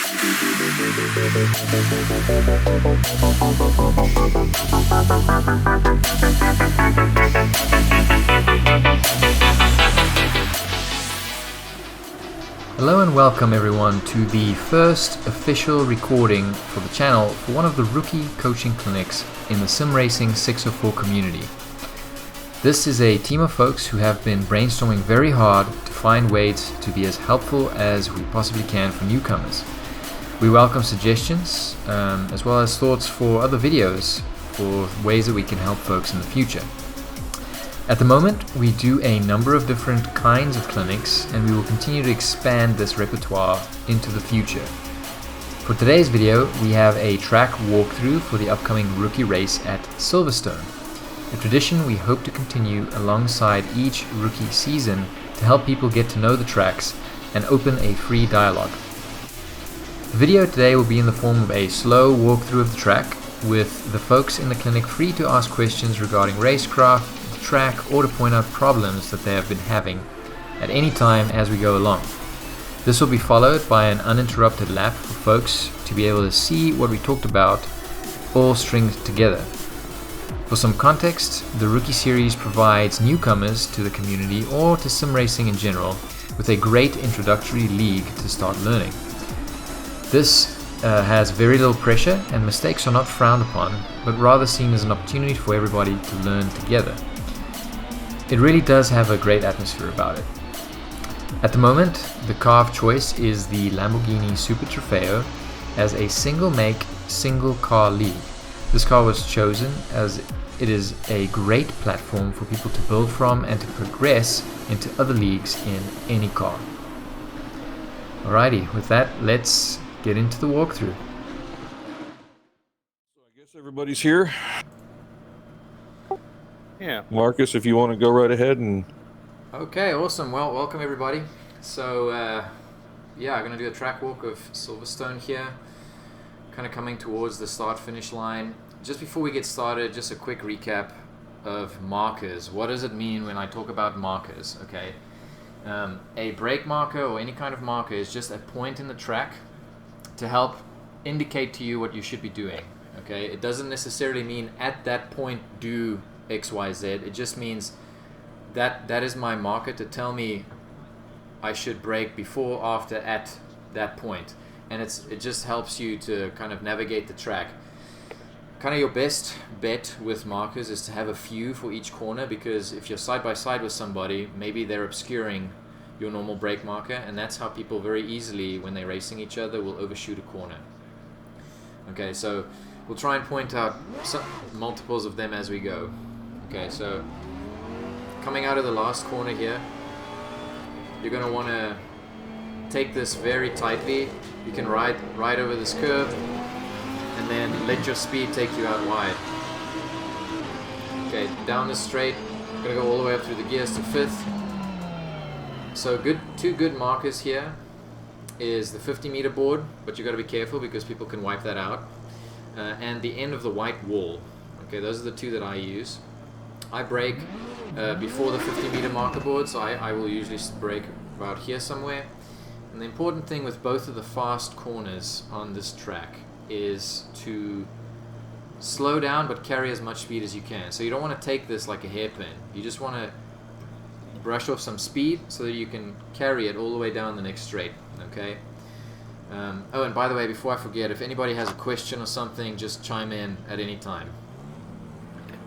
Hello and welcome everyone to the first official recording for the channel for one of the rookie coaching clinics in the SimRacing604 community. This is a team of folks who have been brainstorming very hard to find ways to be as helpful as we possibly can for newcomers. We welcome suggestions as well as thoughts for other videos for ways that we can help folks in the future. At the moment, we do a number of different kinds of clinics, and we will continue to expand this repertoire into the future. For today's video, we have a track walkthrough for the upcoming rookie race at Silverstone, a tradition we hope to continue alongside each rookie season to help people get to know the tracks and open a free dialogue. The video today will be in the form of a slow walkthrough of the track, with the folks in the clinic free to ask questions regarding racecraft, track, or to point out problems that they have been having at any time as we go along. This will be followed by an uninterrupted lap for folks to be able to see what we talked about all stringed together. For some context, the Rookie Series provides newcomers to the community or to sim racing in general with a great introductory league to start learning. This has very little pressure, and mistakes are not frowned upon, but rather seen as an opportunity for everybody to learn together. It really does have a great atmosphere about it. At the moment, the car of choice is the Lamborghini Super Trofeo as a single make, single car league. This car was chosen as it is a great platform for people to build from and to progress into other leagues in any car. Alrighty, with that, let's get into the walkthrough. So I guess everybody's here. Yeah. Marcus, if you want to go right ahead and... Okay, awesome. Well, welcome everybody. So, yeah, I'm going to do a track walk of Silverstone here. Kind of coming towards the start-finish line. Just before we get started, just a quick recap of markers. What does it mean when I talk about markers? Okay. A brake marker or any kind of marker is just a point in the track to help indicate to you what you should be doing. Okay. It doesn't necessarily mean at that point do XYZ. It just means that is my marker to tell me I should brake before, after, at that point. And it just helps you to kind of navigate the track. Kind of your best bet with markers is to have a few for each corner, because if you're side by side with somebody, maybe they're obscuring your normal brake marker, and that's how people very easily, when they're racing each other, will overshoot a corner. Okay, so we'll try and point out some multiples of them as we go. Okay, so coming out of the last corner here, you're going to want to take this very tightly. You can ride over this curve and then let your speed take you out wide. Okay, down this straight, I'm going to go all the way up through the gears to 5th. So two good markers here is the 50-meter board, but you've got to be careful because people can wipe that out, and the end of the white wall. Okay, those are the two that I use. I brake before the 50-meter marker board, so I will usually brake about here somewhere. And the important thing with both of the fast corners on this track is to slow down but carry as much speed as you can. So you don't want to take this like a hairpin. You just want to brush off some speed so that you can carry it all the way down the next straight. Okay. Oh, and by the way, before I forget, if anybody has a question or something, just chime in at any time.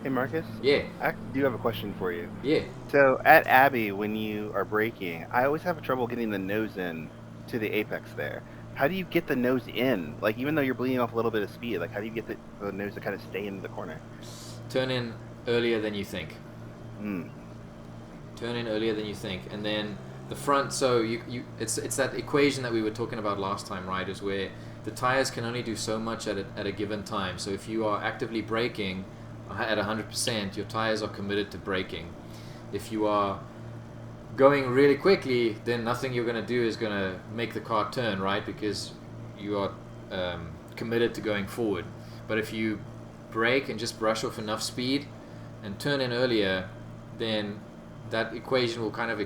Hey Marcus? Yeah. I do have a question for you. Yeah. So at Abbey, when you are braking, I always have trouble getting the nose in to the apex there. How do you get the nose in? Like, even though you're bleeding off a little bit of speed, like, how do you get the nose to kind of stay in the corner? Turn in earlier than you think. Mm. Turn in earlier than you think, and then the front. So it's that equation that we were talking about last time, right? Is where the tires can only do so much at a given time. So if you are actively braking at 100%, your tires are committed to braking. If you are going really quickly, then nothing you're going to do is going to make the car turn, right? Because you are committed to going forward. But if you brake and just brush off enough speed and turn in earlier, then that equation will kind of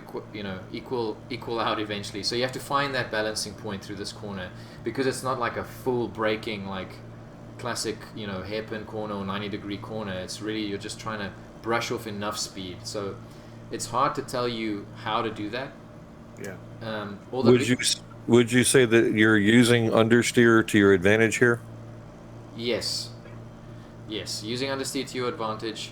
equal out eventually. So you have to find that balancing point through this corner, because it's not like a full braking like classic hairpin corner or 90-degree corner. It's really, you're just trying to brush off enough speed. So it's hard to tell you how to do that. Yeah. Would you say that you're using understeer to your advantage here? Yes, using understeer to your advantage.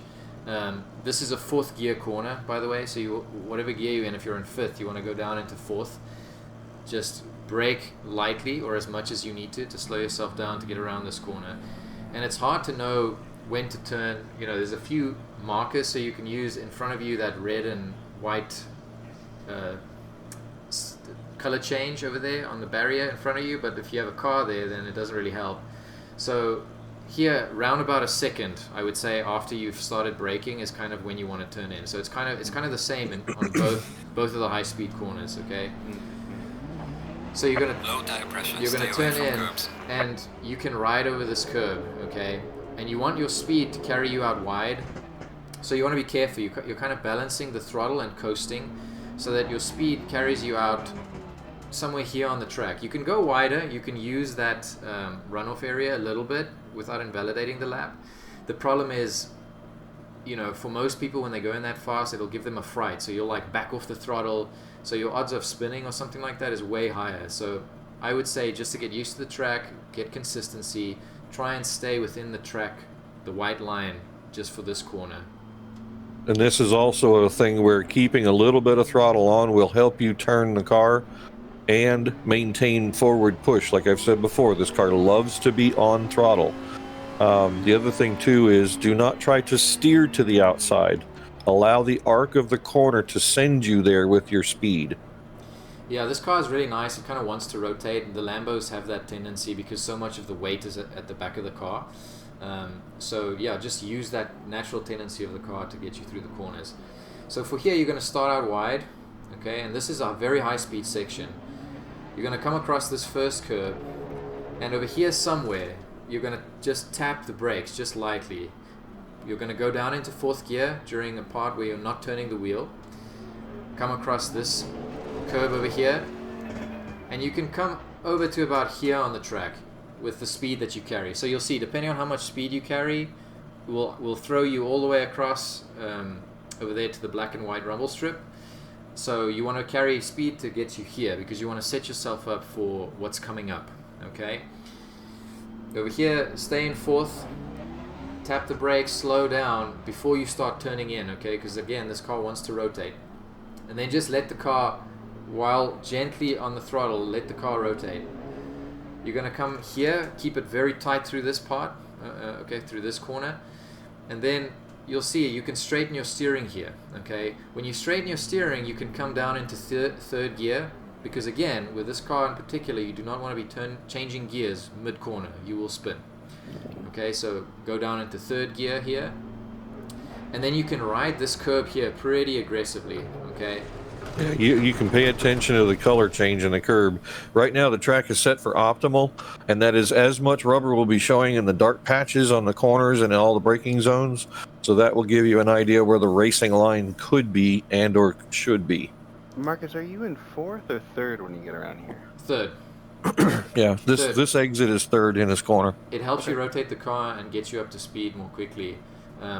This is a 4th gear corner, by the way, so whatever gear you're in, if you're in 5th, you want to go down into 4th. Just brake lightly, or as much as you need to slow yourself down to get around this corner. And it's hard to know when to turn. There's a few markers, so you can use in front of you that red and white color change over there on the barrier in front of you, but if you have a car there, then it doesn't really help. So here, round about a second, I would say, after you've started braking is kind of when you want to turn in. So it's kind of the same on both of the high speed corners. Okay. So you're gonna turn in, and you can ride over this curb. Okay, and you want your speed to carry you out wide. So you want to be careful. You're kind of balancing the throttle and coasting, so that your speed carries you out somewhere here on the track. You can go wider. You can use that runoff area a little bit without invalidating the lap. The problem is, for most people when they go in that fast, it'll give them a fright. So you'll like back off the throttle. So your odds of spinning or something like that is way higher. So I would say, just to get used to the track, get consistency, try and stay within the track, the white line, just for this corner. And this is also a thing where keeping a little bit of throttle on will help you turn the car and maintain forward push. Like I've said before, this car loves to be on throttle. The other thing too is, do not try to steer to the outside. Allow the arc of the corner to send you there with your speed. Yeah, this car is really nice. It kind of wants to rotate. The Lambos have that tendency because so much of the weight is at the back of the car. So yeah, just use that natural tendency of the car to get you through the corners. So for here, you're going to start out wide, okay, and this is a very high speed section. You're going to come across this first curb, and over here somewhere, you're going to just tap the brakes just lightly. You're going to go down into 4th gear during a part where you're not turning the wheel. Come across this curb over here, and you can come over to about here on the track with the speed that you carry. So you'll see, depending on how much speed you carry, will throw you all the way across over there to the black and white rumble strip. So you want to carry speed to get you here, because you want to set yourself up for what's coming up. Okay. Over here, stay in 4th. Tap the brakes, slow down before you start turning in, okay? Because again, this car wants to rotate. And then just let the car, while gently on the throttle, let the car rotate. You're going to come here, keep it very tight through this part, okay, through this corner. And then you'll see you can straighten your steering here, okay? When you straighten your steering, you can come down into 3rd gear, because again, with this car in particular, you do not want to be changing gears mid-corner. You will spin. Okay, so go down into 3rd gear here, and then you can ride this curb here pretty aggressively. Okay. Yeah, you can pay attention to the color change in the curb. Right now the track is set for optimal, and that is as much rubber will be showing in the dark patches on the corners and in all the braking zones, so that will give you an idea where the racing line could be and or should be. Marcus, are you in 4th or 3rd when you get around here? 3rd. Yeah, this exit is 3rd in this corner. It helps you rotate the car and get you up to speed more quickly.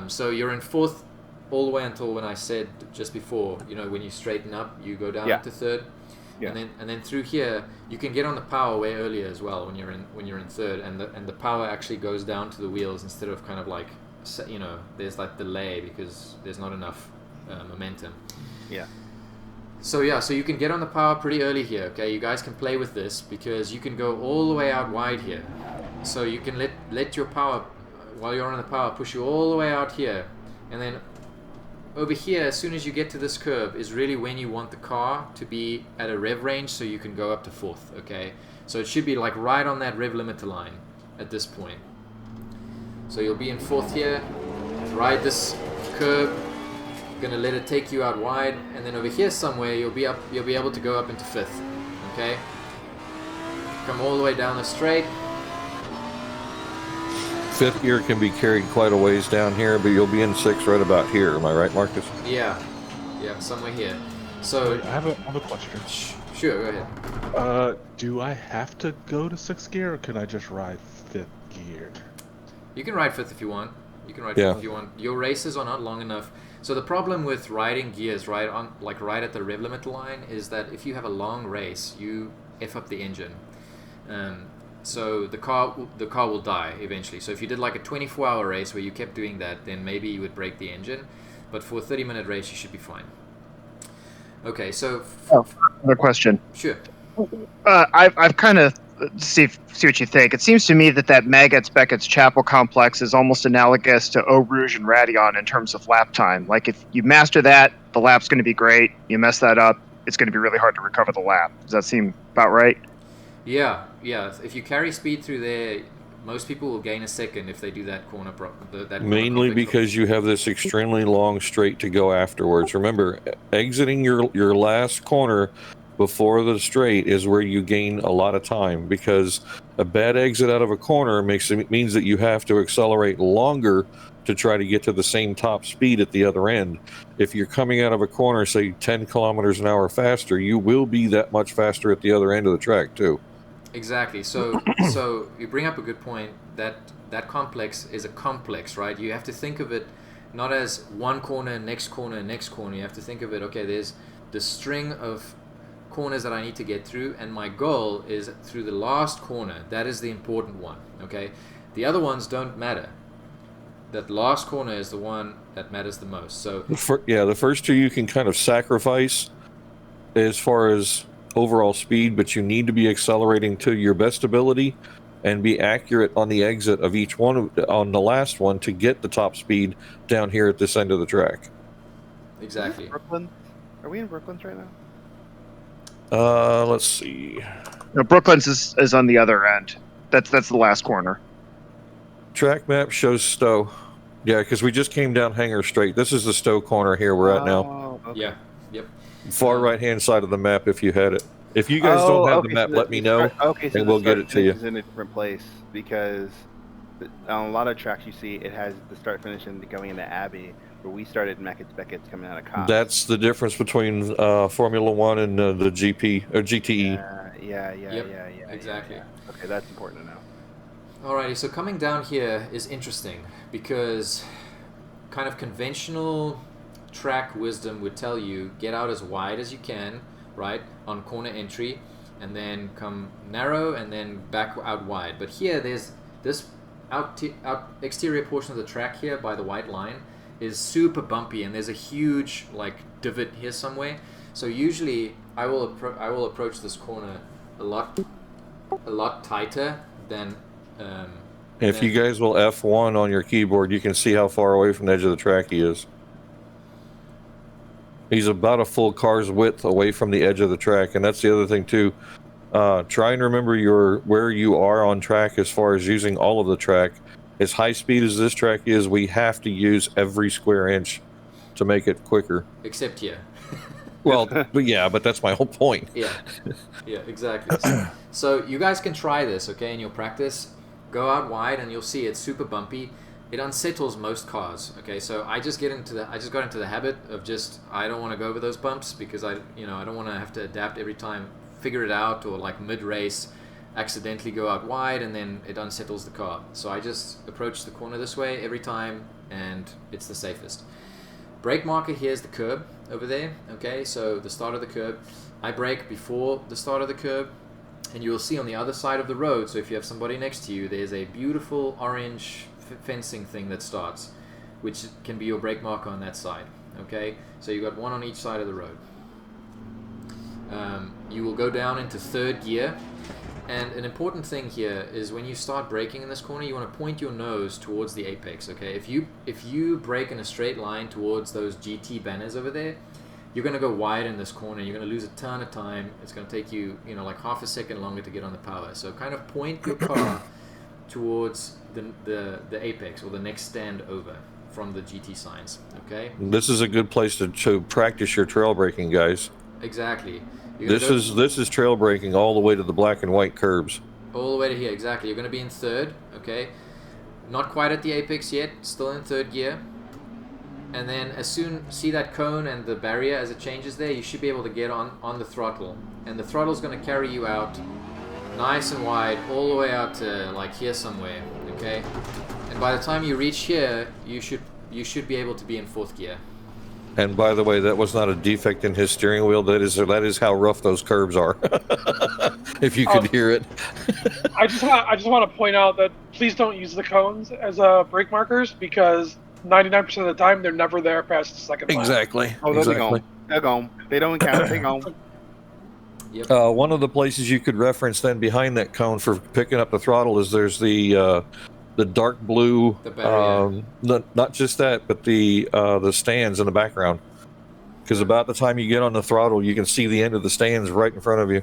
So you're in 4th all the way until when I said just before, when you straighten up, you go down to 3rd. Yeah. And then through here, you can get on the power way earlier as well when you're in 3rd, and the power actually goes down to the wheels instead of kind of like, there's like delay because there's not enough momentum. Yeah. So yeah, so you can get on the power pretty early here, okay? You guys can play with this because you can go all the way out wide here. So you can let your power, while you're on the power, push you all the way out here. And then over here, as soon as you get to this curb, is really when you want the car to be at a rev range so you can go up to 4th, okay? So it should be like right on that rev limiter line at this point. So you'll be in 4th here, ride this curb, gonna let it take you out wide, and then over here somewhere you'll be able to go up into 5th. Okay, come all the way down the straight. 5th gear can be carried quite a ways down here, but you'll be in 6th right about here. Am I right, Marcus? Yeah, Yeah, somewhere here. So I have a question. Sure, go ahead. Do I have to go to 6th gear, or can I just ride 5th gear? You can ride 5th if you want. You can ride Yeah. 5th if you want. Your races are not long enough. So the problem with riding gears right at the rev limiter line is that if you have a long race, you F up the engine. So the car will die eventually. So if you did like a 24-hour race where you kept doing that, then maybe you would break the engine. But for a 30-minute race, you should be fine. Okay, so Another question. Sure. I've kind of see what you think. It seems to me that Maggots Becketts Chapel complex is almost analogous to Eau Rouge and Radillon in terms of lap time. Like if you master that, the lap's going to be great. You mess that up, it's going to be really hard to recover the lap. Does that seem about right? Yeah. If you carry speed through there, most people will gain a second if they do that corner. Mainly because you have this extremely long straight to go afterwards. Remember, exiting your last corner before the straight is where you gain a lot of time, because a bad exit out of a corner means that you have to accelerate longer to try to get to the same top speed at the other end. If you're coming out of a corner, say 10 kilometers an hour faster, you will be that much faster at the other end of the track too. Exactly. So you bring up a good point. That complex is a complex, right? You have to think of it not as one corner, next corner, next corner. You have to think of it, okay, there's the string of corners that I need to get through, and my goal is through the last corner. That is the important one, okay? The other ones don't matter. That last corner is the one that matters the most. So the first two you can kind of sacrifice as far as overall speed, but you need to be accelerating to your best ability and be accurate on the exit of each one, on the last one, to get the top speed down here at this end of the track. Exactly. Brooklyn? Are we in Brooklands right now? Let's see. No, Brooklands is on the other end. That's the last corner. Track map shows Stowe. Yeah, because we just came down Hanger Straight. This is the Stowe corner here we're at now. Okay. Yeah. Yep. Far right-hand side of the map if you had it. If you guys don't have the map, let me know, and we'll get it to you. Is in a different place, because on a lot of tracks you see it has the start finish and going into Abbey, where we started Maggots Becketts coming out of Copse. That's the difference between Formula One and the GP or GTE. Yeah. Exactly. Okay, that's important to know. Alrighty, so coming down here is interesting because kind of conventional track wisdom would tell you get out as wide as you can, right, on corner entry, and then come narrow and then back out wide. But here there's this exterior portion of the track here by the white line is super bumpy, and there's a huge like divot here somewhere. So usually I will approach this corner a lot tighter than if you guys will F1 on your keyboard, you can see how far away from the edge of the track he is. He's about a full car's width away from the edge of the track, and that's the other thing too. Try and remember where you are on track as far as using all of the track. As high speed as this track is, we have to use every square inch to make it quicker. Except here. Well, but that's my whole point. Yeah, exactly. So you guys can try this, okay, in your practice. Go out wide, and you'll see it's super bumpy. It unsettles most cars. Okay, so I just got into the habit of I don't want to go over those bumps because I don't want to have to adapt every time, figure it out, or like mid-race accidentally go out wide and then it unsettles the car. So I just approach the corner this way every time, and it's the safest. Brake marker here is the curb over there. Okay, so the start of the curb. I brake before the start of the curb, and you'll see on the other side of the road, so if you have somebody next to you, there's a beautiful orange fencing thing that starts, which can be your brake marker on that side. Okay, so you got one on each side of the road. You will go down into third gear, and an important thing here is when you start braking in this corner, you want to point your nose towards the apex. Okay, if you brake in a straight line towards those GT banners over there, you're going to go wide in this corner. You're going to lose a ton of time. It's going to take you like half a second longer to get on the power. So kind of point your car towards the apex, or the next stand over from the GT signs. Okay, this is a good place to practice your trail braking, guys. Exactly. This is trail braking all the way to the black and white curbs. All the way to here, exactly. You're going to be in third. Okay, not quite at the apex yet, still in third gear. and then as soon see that cone and the barrier as it changes there, you should be able to get on the throttle, and the throttle's going to carry you out nice and wide all the way out to like here somewhere, okay? And by the time you reach here, you should be able to be in 4th gear. And by the way, that was not a defect in his steering wheel. That is how rough those curbs are. If you could hear it. I just want to point out that please don't use the cones as brake markers, because 99% of the time they're never there past the second lap. Exactly. Oh, they'll be gone. They're gone. They don't count. They're gone. Yep. One of the places you could reference then behind that cone for picking up the throttle is there's the dark blue, The barrier. not just that, but the stands in the background. Because about the time you get on the throttle, you can see the end of the stands right in front of you.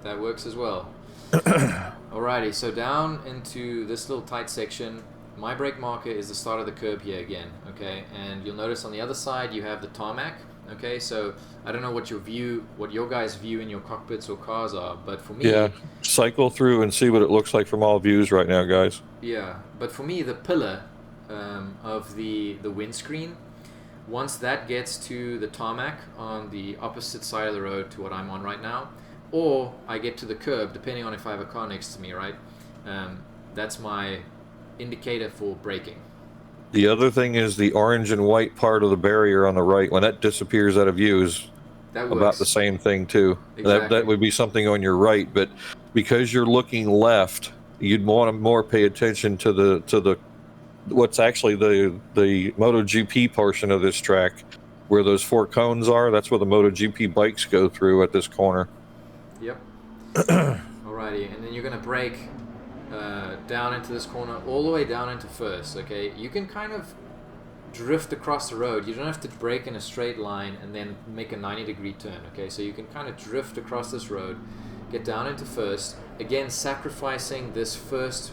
That works as well. Alrighty, so down into this little tight section, my brake marker is the start of the curb here again, okay? And you'll notice on the other side you have the tarmac, okay? So I don't know what your guys' view in your cockpits or cars are, but for me... Yeah, cycle through and see what it looks like from all views right now, guys. Yeah, but for me, the pillar of the windscreen, once that gets to the tarmac on the opposite side of the road to what I'm on right now, or I get to the curb, depending on if I have a car next to me, right? That's my indicator for braking. The other thing is the orange and white part of the barrier on the right. When that disappears out of view is That about works. the same thing too. Exactly. That would be something on your right, but because you're looking left, you'd want to more pay attention to the what's actually the MotoGP portion of this track, where those 4 cones are. That's where the MotoGP bikes go through at this corner. Yep. Alrighty, and then you're going to brake down into this corner, all the way down into first, okay? You can kind of drift across the road. You don't have to brake in a straight line and then make a 90-degree turn, okay? So you can kind of drift across this road, get down into first, again sacrificing this first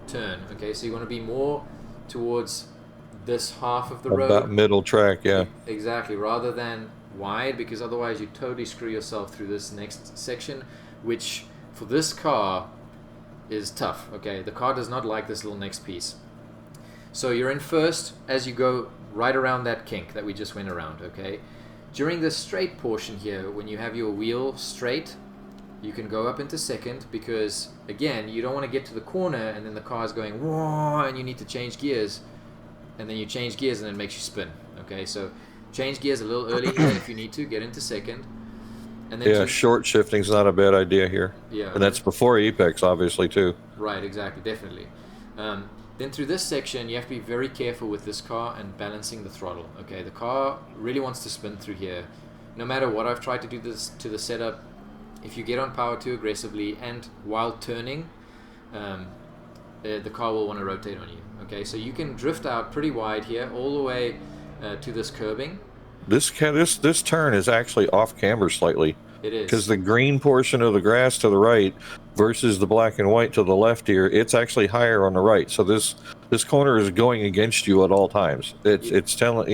turn, okay? So you want to be more towards this half of the road. About middle track, yeah. Exactly, rather than wide, because otherwise you totally screw yourself through this next section, which for this car is tough, okay? The car does not like this little next piece. So you're in first as you go right around that kink that we just went around, okay? During this straight portion here, when you have your wheel straight, you can go up into second, because again, you don't want to get to the corner and then the car is going whoa, and you need to change gears, and then you change gears and it makes you spin, okay? So change gears a little early here if you need to, get into second. And then Yeah, short shifting's not a bad idea here. Yeah. And that's before apex, obviously, too. Right, exactly, definitely. Then through this section, you have to be very careful with this car and balancing the throttle. Okay, the car really wants to spin through here. No matter what I've tried to do this to the setup, if you get on power too aggressively and while turning, the car will want to rotate on you. Okay, so you can drift out pretty wide here, all the way to this curbing. This turn is actually off camber slightly. It is. Because the green portion of the grass to the right versus the black and white to the left here, it's actually higher on the right. So this corner is going against you at all times. It's telling,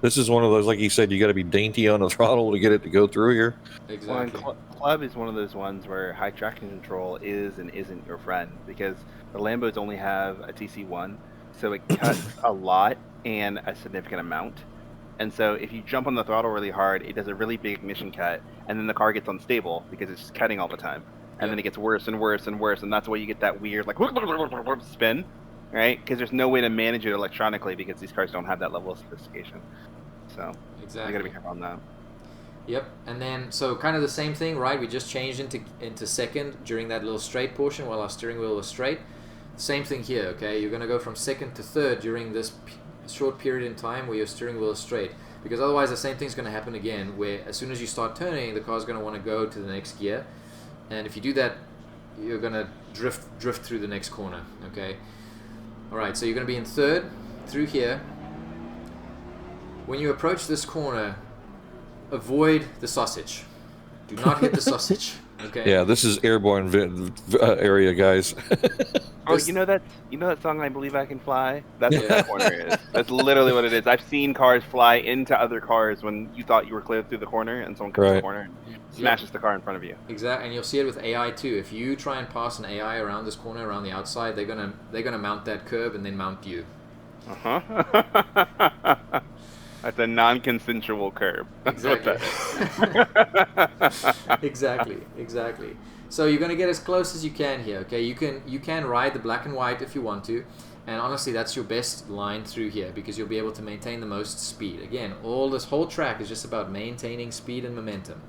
this is one of those, like you said, you got to be dainty on the throttle to get it to go through here. Exactly. Well, Club is one of those ones where high traction control is and isn't your friend, because the Lambos only have a TC1, so it cuts a lot and a significant amount. And so if you jump on the throttle really hard, it does a really big ignition cut, and then the car gets unstable because it's just cutting all the time. And then it gets worse and worse and worse, and that's why you get that weird, like, spin, right? Because there's no way to manage it electronically because these cars don't have that level of sophistication. So Exactly. you got to be careful on that. Yep, and then, so kind of the same thing, right? We just changed into second during that little straight portion while our steering wheel was straight. Same thing here, okay? You're going to go from second to third during this short period in time where your steering wheel is straight, because otherwise the same thing's going to happen again, where as soon as you start turning, the car's going to want to go to the next gear, and if you do that, you're going to drift through the next corner, okay? Alright, so you're going to be in third through here. When you approach this corner, avoid the sausage. Do not hit the sausage, okay? Yeah, this is airborne area, guys. Oh, you know that song, I Believe I Can Fly? That's what that corner is. That's literally what it is. I've seen cars fly into other cars when you thought you were clear through the corner, and someone comes to the corner and smashes the car in front of you. Exactly, and you'll see it with AI too. If you try and pass an AI around this corner, around the outside, they're gonna mount that curb and then mount you. That's a non-consensual curb. That's what Exactly. that is. Exactly. So you're going to get as close as you can here. Okay, you can ride the black and white if you want to, and honestly, that's your best line through here because you'll be able to maintain the most speed. Again, this whole track is just about maintaining speed and momentum.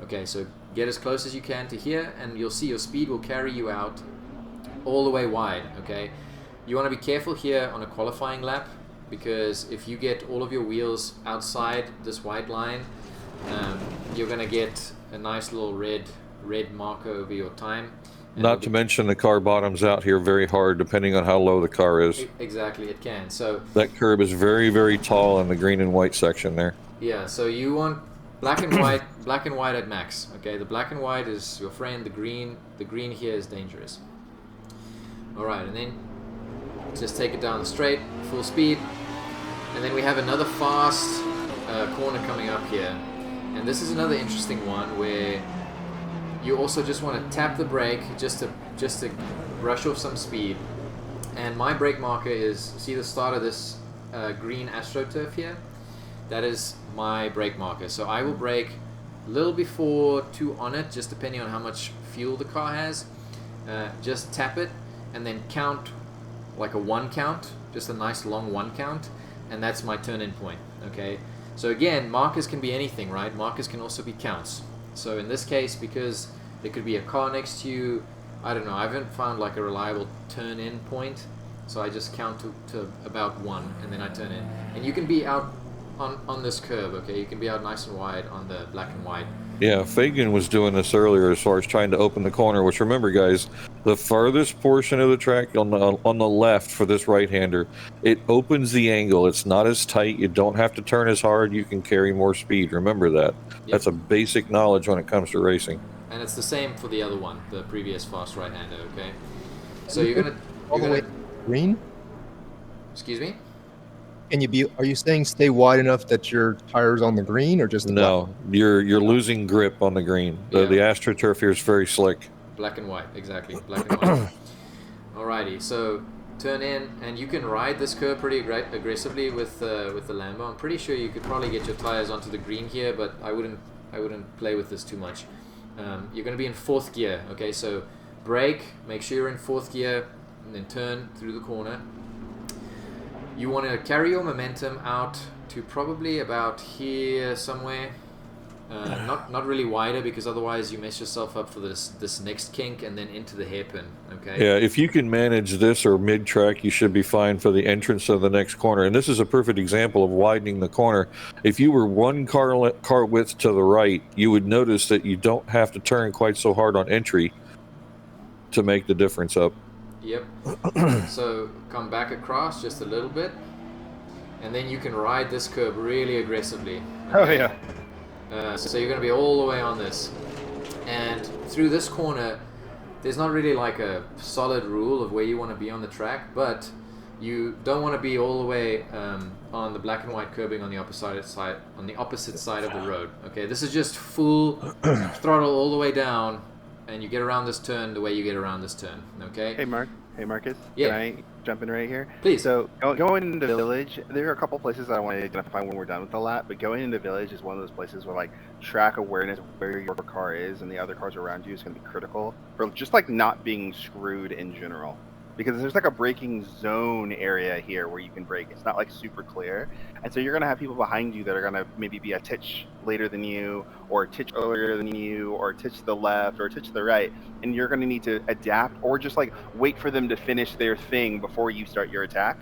Okay, so get as close as you can to here, and you'll see your speed will carry you out all the way wide. Okay, you want to be careful here on a qualifying lap because if you get all of your wheels outside this white line, you're going to get a nice little red marker over your time. Not to mention the car bottoms out here very hard depending on how low the car is. Exactly, it can. So that curb is very, very tall in the green and white section there. Yeah, so you want black and white at max. Okay, the black and white is your friend. The green here is dangerous. All right, and then just take it down the straight, full speed, and then we have another fast corner coming up here, and this is another interesting one where you also just want to tap the brake just to brush off some speed. And my brake marker is, see the start of this green AstroTurf here? That is my brake marker. So I will brake a little before 2 on it, just depending on how much fuel the car has. Just tap it and then count like a 1 count, just a nice long 1 count, and that's my turn-in point. Okay. So again, markers can be anything, right? Markers can also be counts. So in this case, because there could be a car next to you, I don't know, I haven't found like a reliable turn-in point, so I just count to about 1, and then I turn in. And you can be out on this curve, okay? You can be out nice and wide on the black and white. Yeah, Fagan was doing this earlier as far as trying to open the corner, which remember, guys, the farthest portion of the track on the left for this right-hander, it opens the angle. It's not as tight. You don't have to turn as hard. You can carry more speed. Remember that. Yep. That's a basic knowledge when it comes to racing. And it's the same for the other one, the previous fast right-hander, okay? So you're gonna green? Excuse me? Are you saying stay wide enough that your tire's on the green, or just the no? black? You're losing grip on the green. The AstroTurf here is very slick. Black and white, exactly. Black and white. Alrighty, so turn in, and you can ride this curve pretty aggressively with the Lambo. I'm pretty sure you could probably get your tires onto the green here, but I wouldn't play with this too much. You're going to be in 4th gear, okay? So brake, make sure you're in 4th gear, and then turn through the corner. You want to carry your momentum out to probably about here somewhere. Not really wider, because otherwise you mess yourself up for this next kink and then into the hairpin, okay? Yeah, if you can manage this or mid-track, you should be fine for the entrance of the next corner. And this is a perfect example of widening the corner. If you were 1 car width to the right, you would notice that you don't have to turn quite so hard on entry to make the difference up. Yep. So come back across just a little bit, and then you can ride this curb really aggressively. Okay? Oh yeah. So you're going to be all the way on this, and through this corner, there's not really like a solid rule of where you want to be on the track, but you don't want to be all the way on the black and white curbing on the opposite side of the road. Okay, this is just full throttle all the way down, and you get around this turn the way you get around this turn. Okay. Hey Marcus. Yeah. Can I jump in right here? Please. So going into Village, there are a couple places that I want to identify when we're done with the lap. But going into Village is one of those places where like track awareness of where your car is and the other cars around you is going to be critical for just like not being screwed in general. Because there's like a braking zone area here where you can brake. It's not like super clear. And so you're going to have people behind you that are going to maybe be a titch later than you, or a titch earlier than you, or a titch to the left, or a titch to the right. And you're going to need to adapt or just like wait for them to finish their thing before you start your attack.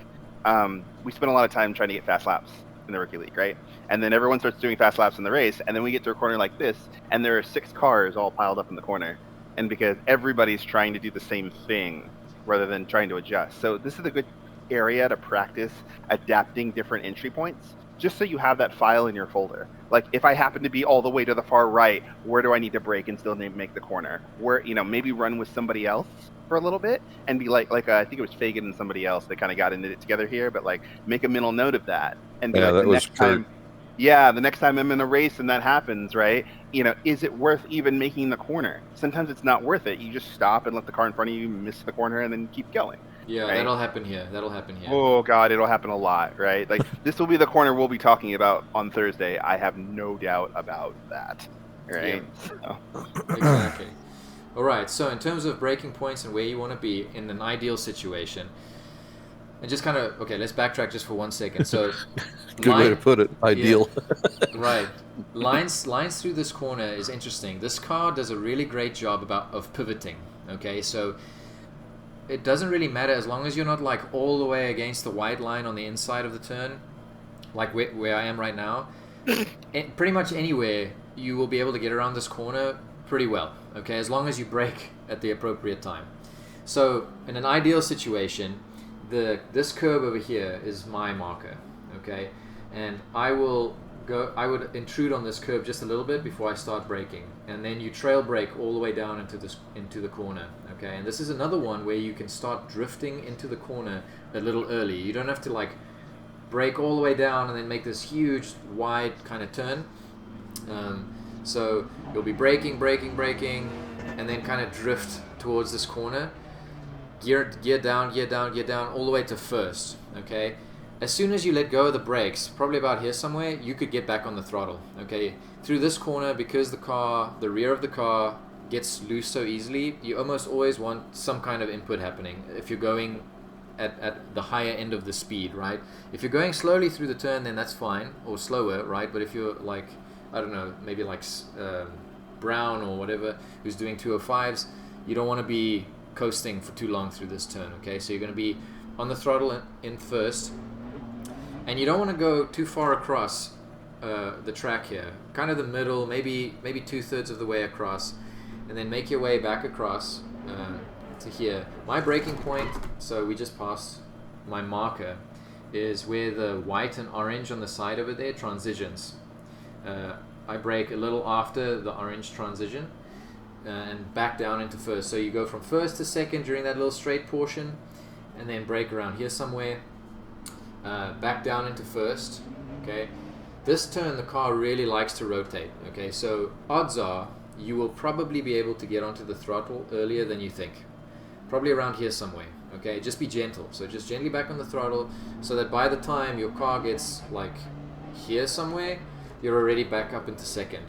We spend a lot of time trying to get fast laps in the Rookie League, right? And then everyone starts doing fast laps in the race. And then we get to a corner like this, and there are 6 cars all piled up in the corner. And because everybody's trying to do the same thing, rather than trying to adjust. So this is a good area to practice adapting different entry points, just so you have that file in your folder. Like if I happen to be all the way to the far right, where do I need to brake and still make the corner? Where, maybe run with somebody else for a little bit and be like I think it was Fagan and somebody else that kind of got into it together here, but like make a mental note of that. And be yeah, like, that the was next time. Yeah, the next time I'm in a race and that happens, right? Is it worth even making the corner? Sometimes it's not worth it. You just stop and let the car in front of you miss the corner and then keep going. Yeah, right? that'll happen here. Oh God, it'll happen a lot, right? Like this will be the corner we'll be talking about on Thursday. I have no doubt about that, right? Yeah. So, Exactly. All right. So in terms of breaking points and where you want to be in an ideal situation, and just kind of let's backtrack just for 1 second. So, Good way to put it. Ideal. Yeah, right. Lines through this corner is interesting. This car does a really great job of pivoting. Okay, so it doesn't really matter as long as you're not like all the way against the white line on the inside of the turn, like where I am right now. Pretty much anywhere you will be able to get around this corner pretty well. Okay, as long as you brake at the appropriate time. So in an ideal situation, this curb over here is my marker. Okay, and I would intrude on this curb just a little bit before I start braking, and then you trail brake all the way down into the corner. Okay, and this is another one where you can start drifting into the corner a little early. You don't have to like brake all the way down and then make this huge wide kind of turn. So you'll be braking, and then kind of drift towards this corner. Gear down, all the way to first. Okay. As soon as you let go of the brakes, probably about here somewhere, you could get back on the throttle. Okay. Through this corner, because the rear of the car gets loose so easily, you almost always want some kind of input happening. If you're going at the higher end of the speed, right? If you're going slowly through the turn, then that's fine, or slower, right? But if you're like, I don't know, maybe like Brown or whatever, who's doing 205s, you don't want to be coasting for too long through this turn, okay? So you're going to be on the throttle in first, and you don't want to go too far across the track here. Kind of the middle, maybe 2/3 of the way across, and then make your way back across to here. My braking point, so we just passed my marker, is where the white and orange on the side over there transitions. I brake a little after the orange transition and back down into first. So you go from first to second during that little straight portion, and then brake around here somewhere, back down into first. Okay, this turn the car really likes to rotate. Okay, so odds are you will probably be able to get onto the throttle earlier than you think. Probably around here somewhere. Okay, just be gentle. So just gently back on the throttle, so that by the time your car gets like here somewhere, you're already back up into second.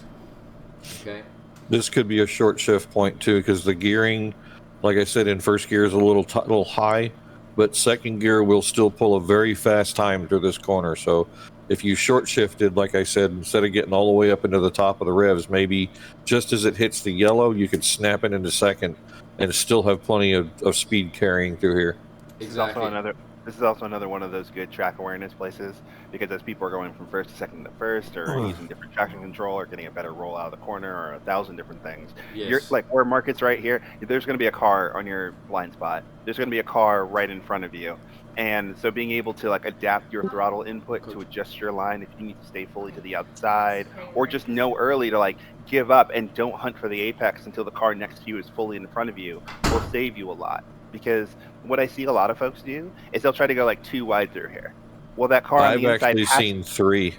Okay. This could be a short shift point too, because the gearing, like I said, in first gear is a little high, but second gear will still pull a very fast time through this corner. So if you short shifted, like I said, instead of getting all the way up into the top of the revs, maybe just as it hits the yellow, you could snap it into second and still have plenty of speed carrying through here. Exactly. This is also another one of those good track awareness places, because as people are going from first to second to first, or using different traction control, or getting a better roll out of the corner, or 1,000 different things. Yes. You're like, where Market's right here, there's going to be a car on your blind spot. There's going to be a car right in front of you. And so being able to like adapt your throttle input to adjust your line if you need to stay fully to the outside, or just know early to like give up and don't hunt for the apex until the car next to you is fully in front of you, will save you a lot. Because what I see a lot of folks do is they'll try to go like too wide through here. Well, that car on the inside I've actually seen 3.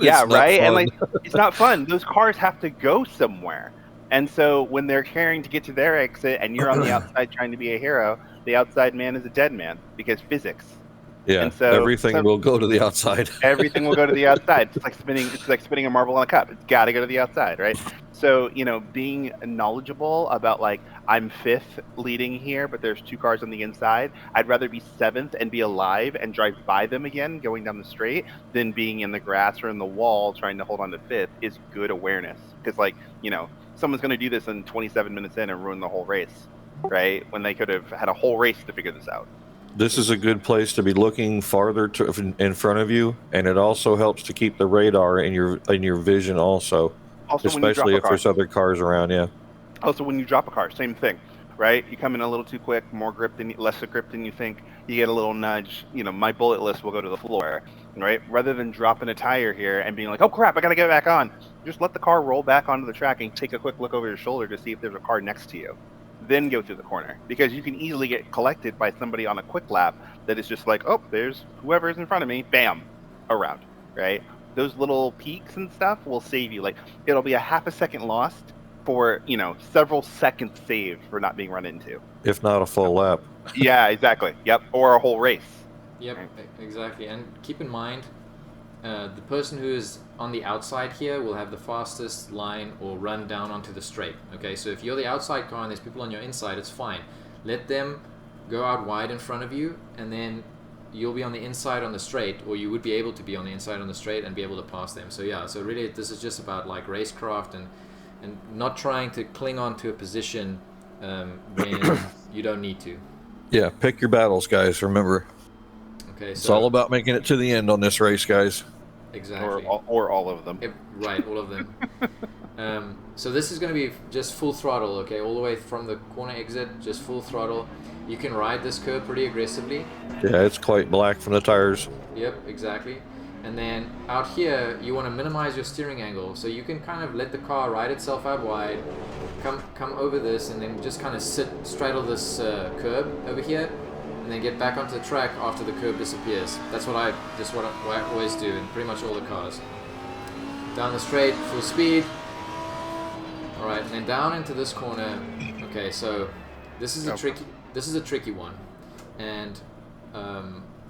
Yeah, right? And like, it's not fun. Those cars have to go somewhere. And so when they're carrying to get to their exit and you're on the outside trying to be a hero, the outside man is a dead man, because physics. Yeah, and so everything will go to the outside. Everything will go to the outside. It's like spinning a marble on a cup. It's got to go to the outside, right? So, being knowledgeable about like, I'm 5th leading here, but there's 2 cars on the inside. I'd rather be 7th and be alive and drive by them again going down the straight than being in the grass or in the wall trying to hold on to 5th is good awareness. Because someone's going to do this in 27 minutes in and ruin the whole race, right? When they could have had a whole race to figure this out. This is a good place to be looking farther in front of you, and it also helps to keep the radar in your vision also especially if there's other cars around. Yeah. Also, when you drop a car, same thing, right? You come in a little too quick, less grip than you think. You get a little nudge. My bullet list will go to the floor, right? Rather than dropping a tire here and being like, "Oh crap, I gotta get back on." Just let the car roll back onto the track and take a quick look over your shoulder to see if there's a car next to you. Then go through the corner, because you can easily get collected by somebody on a quick lap that is just like, "Oh, there's whoever is in front of me," bam, around, right? Those little peaks and stuff will save you. Like, it'll be a half a second lost, for several seconds saved for not being run into. If not a full lap. Yeah, exactly. Yep, or a whole race. Yep, exactly. And keep in mind, the person who is on the outside here will have the fastest line or run down onto the straight. Okay, so if you're the outside car and there's people on your inside, it's fine. Let them go out wide in front of you, and then you'll be on the inside on the straight, or you would be able to be on the inside on the straight and be able to pass them. So yeah, so really this is just about like racecraft and not trying to cling on to a position when you don't need to. Yeah, pick your battles, guys. Remember, okay, it's all about making it to the end on this race, guys. Exactly. Or all of them. Right, all of them. So this is going to be just full throttle, okay, all the way from the corner exit, just full throttle. You can ride this curve pretty aggressively. Yeah, it's quite black from the tires. Yep, exactly. And then out here, you want to minimize your steering angle, so you can kind of let the car ride itself out wide, come over this, and then just kind of straddle this curb over here, and then get back onto the track after the curb disappears. That's what I always do in pretty much all the cars. Down the straight, full speed. All right, and then down into this corner. Okay, so this is a tricky one, and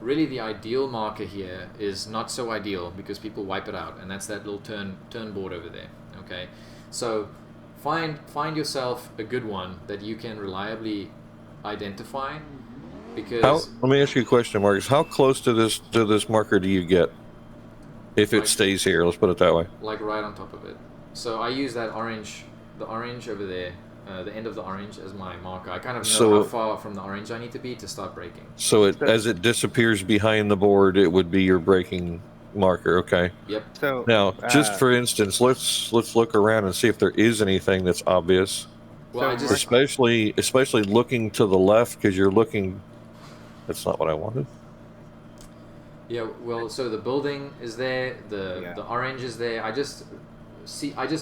really the ideal marker here is not so ideal because people wipe it out, and that's that little turn board over there. Okay, so find yourself a good one that you can reliably identify. Because let me ask you a question, Marcus. How close to this marker do you get if it stays here? Let's put it that way. Like right on top of it. So I use that orange, the orange over there, the end of the orange as my marker. I kind of know how far from the orange I need to be to stop braking. So as it disappears behind the board, it would be your braking marker. Okay. Yep. So now, just for instance, let's look around and see if there is anything that's obvious. Well, especially looking to the left, because you're looking. That's not what I wanted. Yeah, well, so the building is there, the orange is there. I just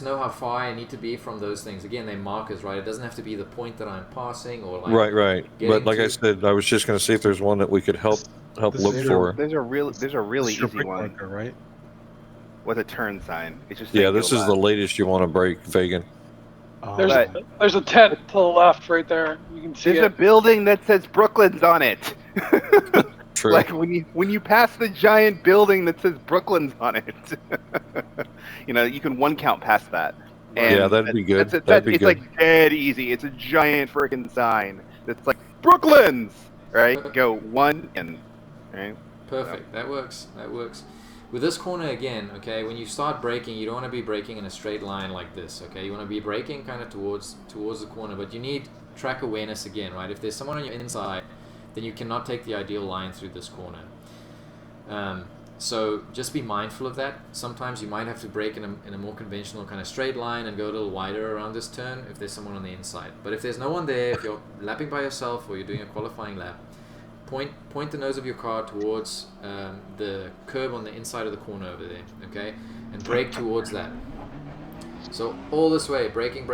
know how far I need to be from those things. Again, they're markers, right? It doesn't have to be the point that I'm passing or like. Right. But like I said, I was just going to see if there's one that we could help look for. There's a really easy one, marker, right? With a turn sign. It's just this is the latest you want to break, Fagan. There's a tent to the left right there. You can see There's a building that says Brooklands on it. True. Like when you pass the giant building that says Brooklands on it, you can one count past that. And yeah, that'd be good. It's good. like dead easy. It's a giant freaking sign that's like Brooklands, right? Go one and right. Perfect. That works. With this corner again, okay, when you start braking, you don't want to be braking in a straight line like this, okay? You want to be braking kind of towards the corner, but you need track awareness again, right? If there's someone on your inside, then you cannot take the ideal line through this corner. So just be mindful of that. Sometimes you might have to brake in a more conventional kind of straight line and go a little wider around this turn if there's someone on the inside. But if there's no one there, if you're lapping by yourself or you're doing a qualifying lap, point the nose of your car towards the curb on the inside of the corner over there, okay? And brake towards that. So all this way, braking,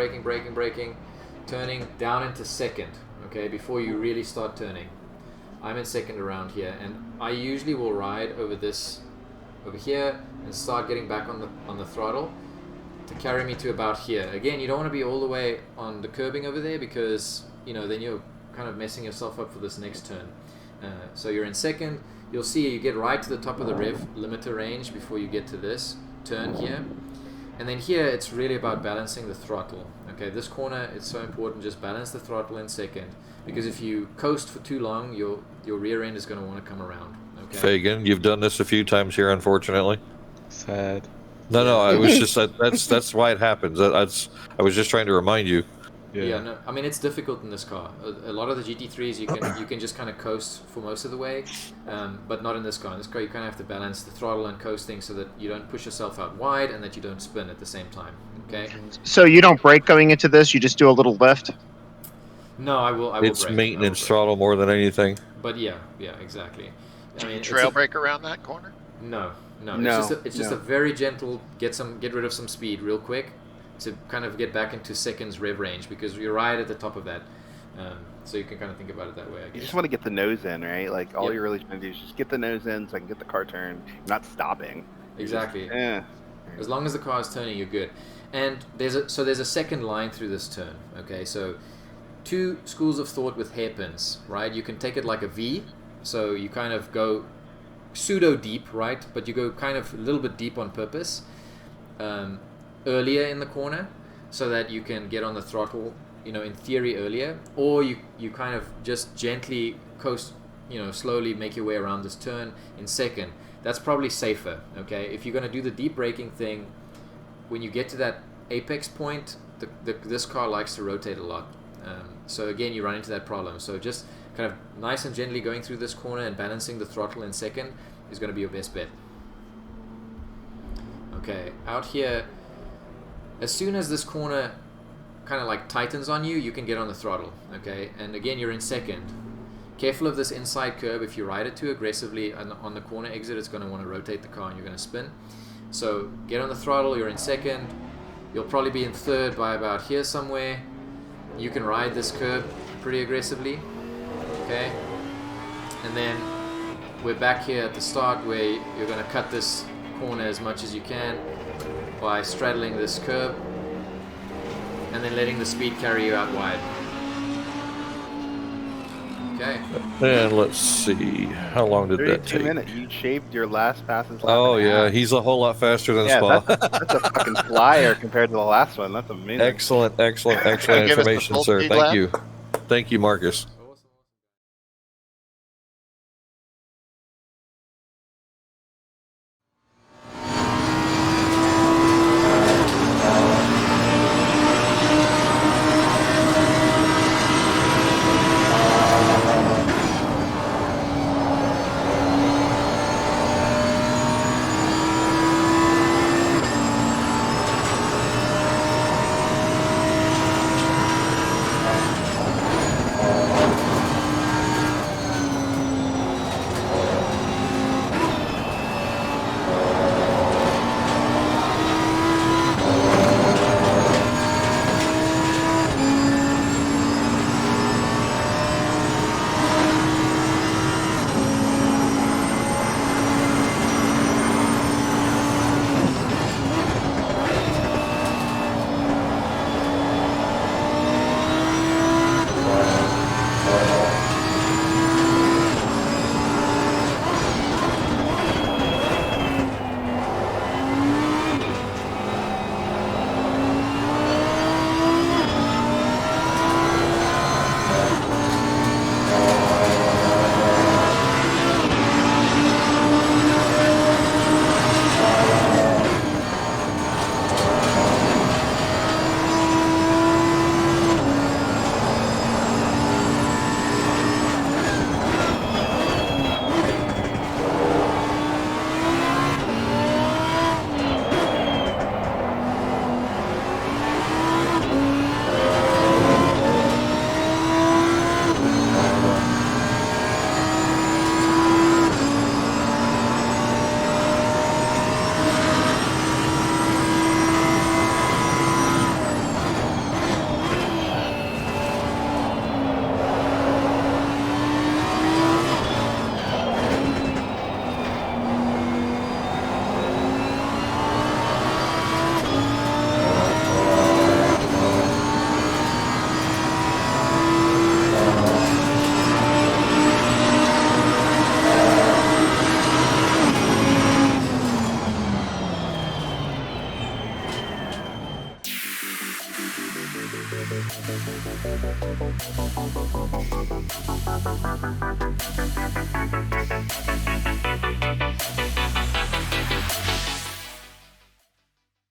turning down into second, okay, before you really start turning. I'm in second around here, and I usually will ride over here and start getting back on the throttle to carry me to about here. Again, you don't want to be all the way on the curbing over there because then you're kind of messing yourself up for this next turn. So you're in second. You'll see you get right to the top of the rev limiter range before you get to this turn here. And then here it's really about balancing the throttle. Okay, this corner, it's so important, just balance the throttle in second, because if you coast for too long, your rear end is going to want to come around. Okay. Fagan, you've done this a few times here, unfortunately. Sad. No, I was just that's why it happens. I was just trying to remind you. Yeah, no, I mean it's difficult in this car. A lot of the GT3s you can just kind of coast for most of the way, but not in this car. In this car you kind of have to balance the throttle and coasting so that you don't push yourself out wide and that you don't spin at the same time. Okay. So you don't brake going into this; you just do a little lift. No, I will. It's brake. maintenance throttle more than anything. But yeah, exactly. I mean, trail brake around that corner? No. It's just a very gentle get rid of some speed real quick to kind of get back into seconds rev range, because you're right at the top of that. So you can kind of think about it that way, I guess. You just want to get the nose in, right? Like all you're really trying to do is just get the nose in so I can get the car turned. You're not stopping. Exactly. Yeah. As long as the car is turning, you're good. And there's a second line through this turn. Okay, so 2 schools of thought with hairpins, right? You can take it like a V, so you kind of go pseudo deep, right? But you go kind of a little bit deep on purpose earlier in the corner, so that you can get on the throttle, in theory earlier, or you kind of just gently coast, slowly make your way around this turn in second. That's probably safer. Okay, if you're going to do the deep braking thing, when you get to that apex point, this car likes to rotate a lot. So again, you run into that problem. So just kind of nice and gently going through this corner and balancing the throttle in second is going to be your best bet. Okay, out here, as soon as this corner kind of like tightens on you, you can get on the throttle. Okay, and again, you're in second. Careful of this inside curb. If you ride it too aggressively on the corner exit, it's going to want to rotate the car and you're going to spin. So get on the throttle, you're in second. You'll probably be in third by about here somewhere. You can ride this curb pretty aggressively. Okay, and then we're back here at the start where you're going to cut this corner as much as you can by straddling this curb and then letting the speed carry you out wide. Okay. And let's see, how long did that 32 take? minutes. You shaved your last passes. Oh yeah, he's a whole lot faster than Spa. That's a fucking flyer compared to the last one. That's amazing. Excellent Give us information, the sir. full Thank speed you. Thank you, Marcus.